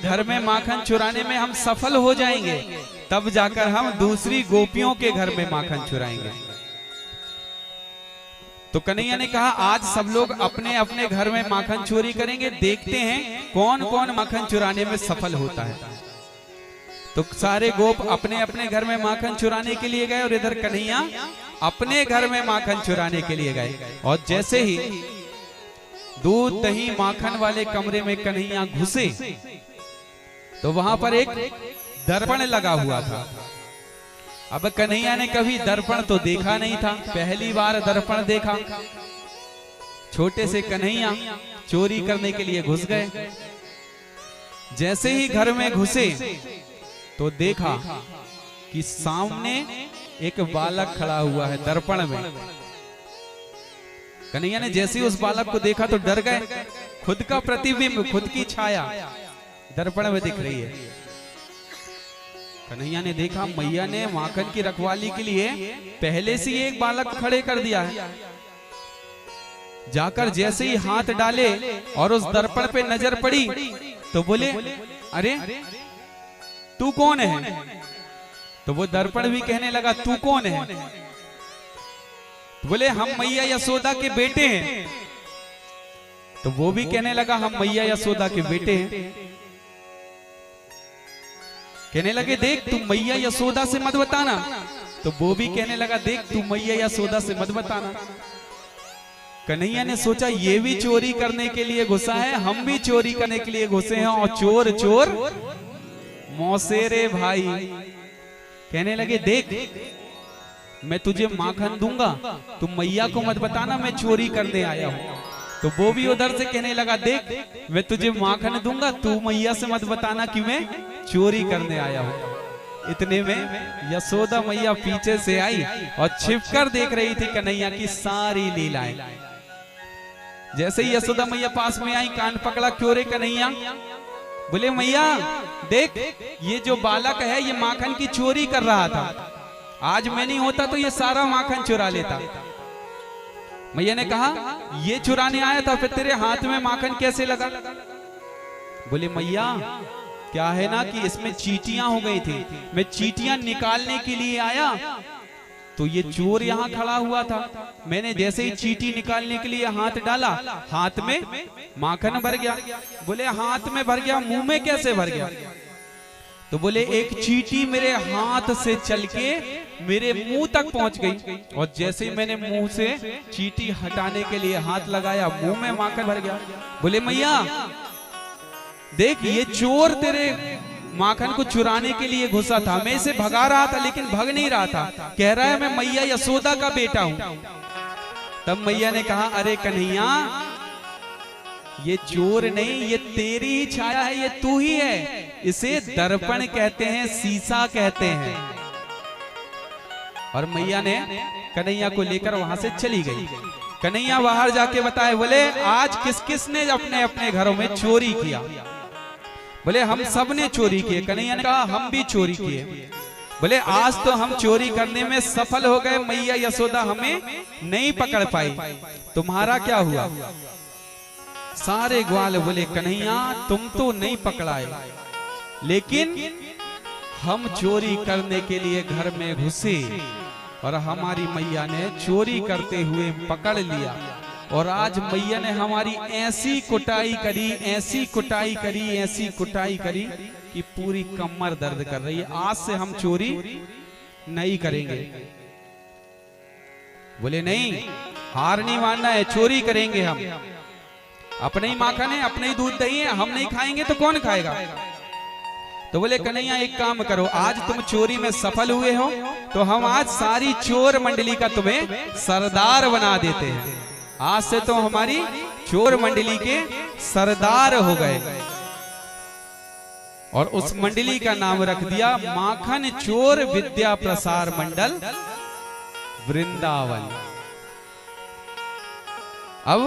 घर में माखन चुराने में हम सफल हो जाएंगे, तब जाकर हम दूसरी गोपियों के घर में माखन चुराएंगे। तो कन्हैया ने कहा आज सब लोग अपने अपने घर में माखन चोरी करेंगे, देखते हैं कौन कौन माखन चुराने में सफल होता है। तो सारे गोप अपने अपने घर में माखन चुराने के लिए गए और इधर कन्हैया अपने घर में माखन चुराने के लिए गए। और जैसे ही दूध दही माखन वाले कमरे में कन्हैया घुसे तो वहां पर एक दर्पण लगा हुआ था। अब कन्हैया ने कभी दर्पण तो देखा नहीं था, पहली बार दर्पण देखा। छोटे से कन्हैया चोरी करने के लिए घुस गए। जैसे ही घर में घुसे तो देखा कि सामने एक बालक खड़ा हुआ है दर्पण में। कन्हैया ने जैसे ही उस बालक को देखा तो डर गए। खुद का प्रतिबिंब, खुद की छाया दर्पण में दिख रही है। कन्हैया ने देखा मैया ने माखन की रखवाली के लिए पहले से ही एक बालक खड़े कर दिया है। जाकर जैसे ही हाथ डाले और उस दर्पण पे नजर पड़ी तो बोले अरे तू कौन है? तो वो दर्पण भी कहने लगा तू कौन है? तो बोले हम मैया यशोदा के बेटे हैं। तो वो भी कहने लगा हम मैया यशोदा के बेटे हैं। कहने लगे देख तू मैया यशोदा से मत बताना। तो वो भी कहने लगा देख तू मैया यशोदा से मत बताना। कन्हैया ने सोचा ये भी चोरी करने के लिए घुसा है, हम भी चोरी करने के लिए घुसे हैं और चोर चोर मौसेरे भाई। कहने लगे देख मैं तुझे माखन दूंगा, तू मैया को मत बताना मैं चोरी करने आया हूं। तो वो भी उधर से कहने लगा देख मैं तुझे माखन दूंगा, तू मैया से मत बताना कि मैं चोरी करने आया हूं। इतने में यशोदा मैया पीछे से आई और छिपकर देख रही थी कन्हैया की सारी लीलाएं। जैसे ही यशोदा मैया पास में आई कान पकड़ा, क्यों रे कन्हैया? बोले मैया देख ये जो बालक है ये माखन की चोरी कर रहा था, आज मैं नहीं होता तो ये सारा माखन चुरा लेता। मैया ने कहा ये चुराने आया था, फिर तेरे हाथ में माखन कैसे लगा? बोले मैया क्या है ना कि इसमें चींटियां हो गई थी, मैं चींटियां निकालने के लिए आया तो ये चोर यहाँ खड़ा हुआ था। मैंने जैसे ही चींटी निकालने के लिए हाथ डाला, हाथ में माखन भर गया। बोले हाथ में भर गया, मुंह में कैसे भर गया? तो बोले एक चींटी मेरे हाथ से चल के मेरे मुंह तक पहुंच गई और जैसे ही मैंने मुंह से चींटी हटाने के लिए हाथ लगाया, मुंह में माखन भर गया। बोले मैया देख ये चोर तेरे माखन को चुराने के लिए घुसा था, मैं इसे भगा रहा था लेकिन भग नहीं रहा था, कह रहा है मैं मैया यशोदा का बेटा हूं। तब मैया ने कहा अरे कन्हैया ये चोर नहीं, ये तेरी ही छाया है, ये तू ही है। इसे दर्पण कहते हैं, शीशा कहते हैं। और मैया ने कन्हैया को लेकर वहां से चली गई। कन्हैया बाहर जाके बताए, बोले आज किस किस ने अपने अपने घरों में चोरी किया? बोले हम सब ने चोरी किए। कन्हैया ने कहा हम भी चोरी किए। बोले आज तो हम चोरी करने में सफल हो गए, मैया यशोदा हमें नहीं पकड़ पाई, तुम्हारा क्या हुआ? सारे ग्वाल बोले कन्हैया तुम तो नहीं पकड़ाए, लेकिन हम चोरी करने के लिए घर में घुसे और हमारी मैया ने चोरी करते हुए पकड़ लिया। और आज मैया ने हमारी ऐसी कुटाई करी, ऐसी कुटाई करी, ऐसी कुटाई करी कि पूरी कमर दर्द कर रही है। आज से हम चोरी नहीं करेंगे। बोले नहीं, हार नहीं मानना है, चोरी करेंगे हम। अपने ही माखन है, अपने ही दूध दही है, हम नहीं खाएंगे तो कौन खाएगा? तो बोले कन्हैया एक काम करो, आज तुम चोरी में सफल हुए हो तो हम आज सारी चोर मंडली का तुम्हें सरदार बना देते हैं। आज से तो हमारी चोर मंडली के सरदार हो गए। और उस मंडली का नाम रख दिया माखन चोर विद्या प्रसार मंडल वृंदावन। अब